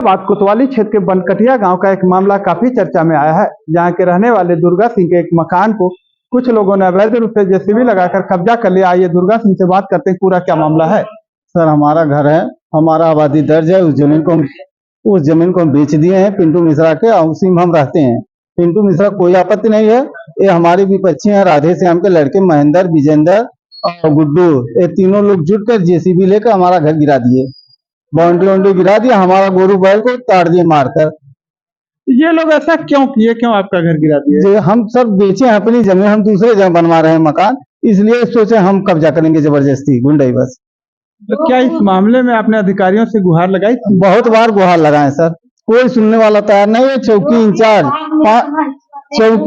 बात कोतवाली क्षेत्र के बनकटिया गांव का एक मामला काफी चर्चा में आया है, जहां के रहने वाले दुर्गा सिंह के एक मकान को कुछ लोगों ने अवैध रूप से जेसीबी लगाकर कब्जा कर लिया। आइए दुर्गा सिंह से बात करते हैं, पूरा क्या मामला है। सर, हमारा घर है, हमारा आबादी दर्ज है। उस जमीन को हम बेच दिए हैं पिंटू मिश्रा के, और उसी में हम रहते हैं। पिंटू मिश्रा कोई आपत्ति नहीं है। ये हमारे विपक्षी हैं, राधे श्याम के लड़के महेंद्र, विजेंद्र और गुड्डू, ये तीनों लोग जुट कर जेसीबी लेकर हमारा घर गिरा दिए, बाउंड्री गिरा दिया, हमारा गोरू बैल को ताड़ दिए मारकर। ये लोग ऐसा क्यों किए, क्यों आपका घर गिरा दिए? हम सब बेचे हैं अपनी जमीन, हम दूसरे जगह बनवा रहे हैं मकान, इसलिए सोचे हम कब्जा करेंगे जबरदस्ती, गुंडई बस। तो क्या इस मामले में आपने अधिकारियों से गुहार लगाई थी? बहुत बार गुहार लगाए सर, कोई सुनने वाला तैयार नहीं है। चौकी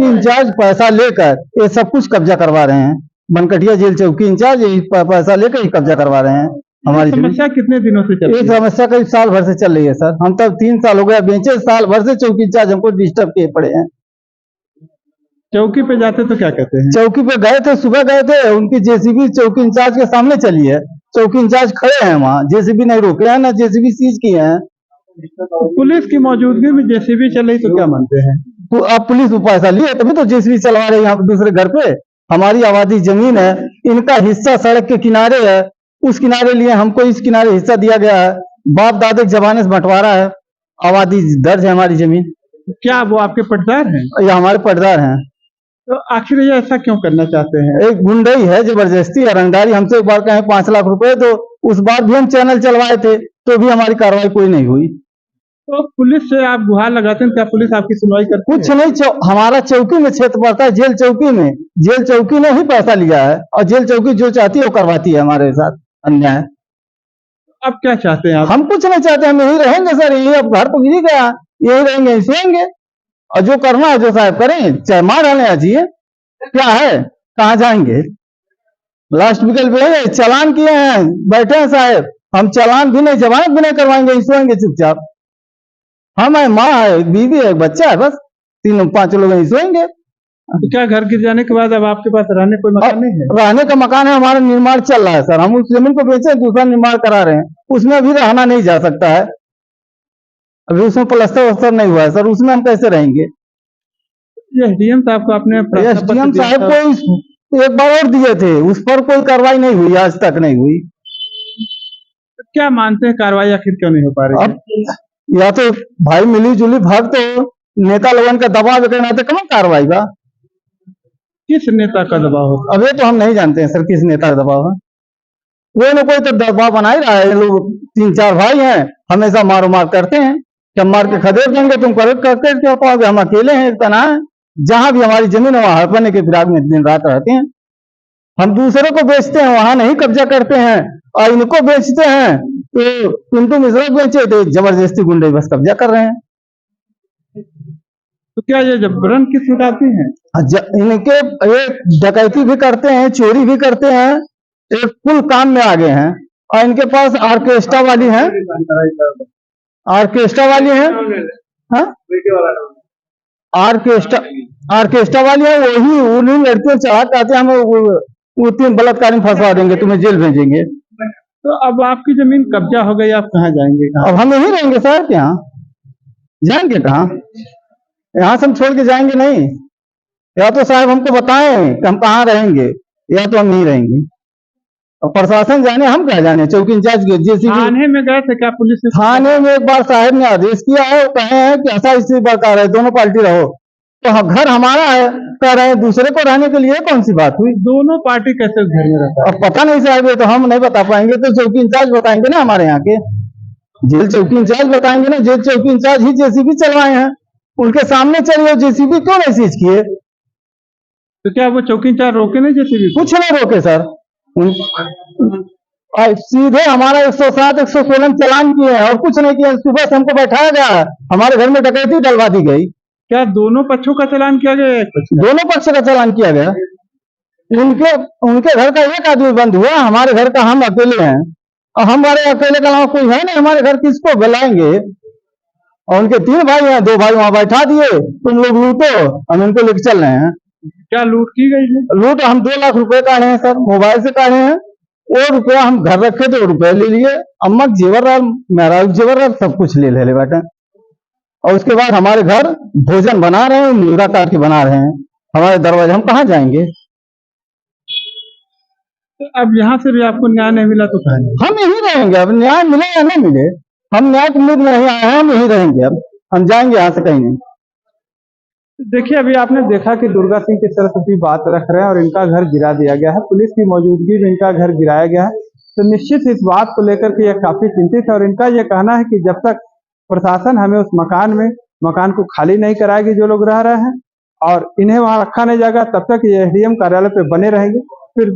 इंचार्ज पैसा लेकर ये सब कुछ कब्जा करवा रहे हैं। बनकटिया जेल चौकी इंचार्ज यही पैसा लेकर ही कब्जा करवा रहे हैं। हमारी समस्या कितने दिनों से चल रही है? ये समस्या कई साल भर से चल रही है सर। हम तब 3 साल हो गया बेचे, साल भर से चौकी इंचार्ज हमको डिस्टर्ब किए पड़े हैं। चौकी पे जाते तो क्या कहते हैं? चौकी पे गए थे, सुबह गए थे, उनकी जेसीबी चौकी इंचार्ज के सामने चली है। चौकी इंचार्ज खड़े हैं वहाँ, जेसीबी नहीं रोके हैं, ना जेसीबी सीज किए हैं। पुलिस की मौजूदगी में जेसीबी चल रही तो क्या मानते हैं? तो अब पुलिस पैसा लिए तभी तो जेसीबी चलवा रहे हैं यहाँ पे दूसरे घर पे। हमारी आबादी जमीन है, इनका हिस्सा सड़क के किनारे है, उस किनारे लिए हमको इस किनारे हिस्सा दिया गया है। बाप दादे के जमाने से बंटवारा है, आबादी दर्ज है हमारी जमीन। क्या वो आपके पटदार हैं? ये हमारे पटदार हैं। तो आखिर ये ऐसा क्यों करना चाहते हैं? एक गुंडई है, जबरदस्ती रंगदारी। हमसे एक बार कहे 5 लाख रुपए, तो उस बार भी हम चैनल चलवाए थे, तो भी हमारी कार्रवाई कोई नहीं हुई। तो पुलिस से आप गुहार लगाते हैं, क्या पुलिस आपकी सुनवाई करती है? कुछ नहीं, हमारा चौकी में क्षेत्र पड़ता है, जेल चौकी में। जेल चौकी ने ही पैसा लिया है, और जेल चौकी जो चाहती है वो करवाती है हमारे साथ अन्याय। अब क्या चाहते हैं आप? हम कुछ नहीं चाहते, हम यही रहेंगे सर। यही अब घर पर गिरी गया, यही रहेंगे, यही सोएंगे, और जो करना है जो साहब करें, चाहे मार डालें अजिए, क्या है, कहाँ जाएंगे। लास्ट विकल्प है, चालान किए हैं, बैठे हैं साहब, हम चालान भी नहीं, जमानत भी नहीं करवाएंगे, सोएंगे चुपचाप। हम है, माँ है, एक बीवी है, एक बच्चा है, बस 3-5 लोग यही सोएंगे। तो क्या घर गिर जाने के बाद अब आपके पास रहने कोई मकान नहीं है? रहने का मकान है, हमारा निर्माण चल रहा है सर। हम उस जमीन को बेचे, दूसरा निर्माण करा रहे हैं, उसमें अभी रहना नहीं जा सकता है। अभी उसमें प्लास्टर वस्टर नहीं हुआ है सर, उसमें हम कैसे रहेंगे। एसडीएम साहब को आपने एसडीएम साहब को एक बार और दिए थे, उस पर कोई कार्रवाई नहीं हुई, आज तक नहीं हुई। तो क्या मानते हैं, कार्रवाई आखिर क्यों नहीं हो पा रही? अब या तो भाई मिली जुली भाग, तो नेता लोगों का दबाव के नाते कहाँ कार्रवाई का। किस नेता का दबाव हो? अब ये तो हम नहीं जानते हैं सर, किस नेता का दबाव है। कोई ना कोई तो दबाव बना ही रहा है। लोग 3-4 भाई हैं, हमेशा मारो मार करते हैं, जब मार के खदेड़ देंगे तुम करके क्या पाओगे। हम अकेले हैं, तना है, जहां भी हमारी जमीन है वहां हड़पने के फिराक में दिन रात रहते हैं। हम दूसरे को बेचते हैं, वहां नहीं कब्जा करते हैं, और इनको बेचते हैं। तो पिंटू मिश्रा बेचे थे, जबरदस्ती गुंडे बस कब्जा कर रहे हैं। तो क्या ये जबरन किस उठाती हैं? इनके ये डकैती भी करते हैं, चोरी भी करते हैं, एक फुल काम में आगे हैं। और इनके पास ऑर्केस्ट्रा वाली है, ऑर्केस्ट्रा वाली है, हाँ ऑर्केस्ट्रा वाली है, वही उन्हीं लड़कियों चढ़ा कहते हैं हमें वो 3 बलात्कारी फंसवा देंगे, तुम्हें जेल भेजेंगे। तो अब आपकी जमीन कब्जा हो गई, आप कहाँ जाएंगे? अब हम यही रहेंगे साहब, यहाँ जाएंगे कहाँ, यहाँ से हम छोड़ के जाएंगे नहीं। या तो साहब हमको बताएं कि हम कहाँ रहेंगे, या तो हम नहीं रहेंगे। और प्रशासन जाने, हम कहाँ जाने। चौकी इंचार्ज थाने में गए थे क्या पुलिस? थाने में एक बार साहब ने आदेश किया है, कहे हैं कि ऐसा स्थिति बरकरार है, दोनों पार्टी रहो। तो घर हमारा है, कह रहे हैं दूसरे को रहने के लिए, कौन सी बात हुई। दोनों पार्टी कैसे घर में रहता है? अब पता नहीं साहब, ये तो हम नहीं बता पाएंगे, तो चौकी इंचार्ज बताएंगे ना, हमारे यहाँ के जेल चौकी इंचार्ज बताएंगे ना। जेल चौकी इंचार्ज ही जेसीबी चलवाए हैं, उनके सामने चलिए, जेसीबी क्यों नहीं सीज किए। तो क्या वो चौकी इंचार्ज रोके नहीं जेसीबी? कुछ नहीं रोके सर, सीधे हमारा 107, 116 चालान किए हैं, और कुछ नहीं किया। सुबह से हमको बैठाया गया, हमारे घर में डकैती डलवा दी गई। क्या दोनों पक्षों का चालान किया गया? दोनों पक्ष का चालान किया गया। उनके घर का एक आदमी बंद हुआ, हमारे घर का हम अकेले हैं, और हमारे अकेले का अलावा कोई है नहीं हमारे घर, किसको बुलाएंगे। और उनके 3 भाई हैं, 2 भाई वहां बैठा दिए, तुम लोग लूटो, हम इनको लेकर चल रहे हैं। क्या लूट की गई है? लूट हम 2 लाख रुपए काढ़े हैं सर, मोबाइल से काढ़े हैं, वो रुपया हम घर रखे थे, वो रुपया ले लिए, अम्मा के जेवर मेरा जेवर सब कुछ ले बैठे। और उसके बाद हमारे घर भोजन बना रहे हैं, मुर्गा काट के बना रहे हैं हमारे दरवाजे, हम कहाँ जाएंगे? तो अब यहाँ से भी आपको न्याय नहीं मिला तो कहेंगे हम यहीं रहेंगे, अब न्याय मिले या ना मिले, हम न्याय के उम्मीद में नहीं आए हैं, हम यहीं रहेंगे, अब हम जाएंगे यहाँ से कहीं नहीं। देखिए, अभी आपने देखा कि दुर्गा सिंह किस तरह से बात रख रहे हैं और इनका घर गिरा दिया गया है, पुलिस की मौजूदगी में इनका घर गिराया गया है। तो निश्चित इस बात को लेकर के यह काफी चिंतित है और इनका यह कहना है कि जब तक प्रशासन हमें उस मकान को खाली नहीं कराएगी जो लोग रह रहे हैं और इन्हें वहां रखा नहीं जाएगा, तब तक ये एसडीएम कार्यालय पे बने रहेंगे। फिर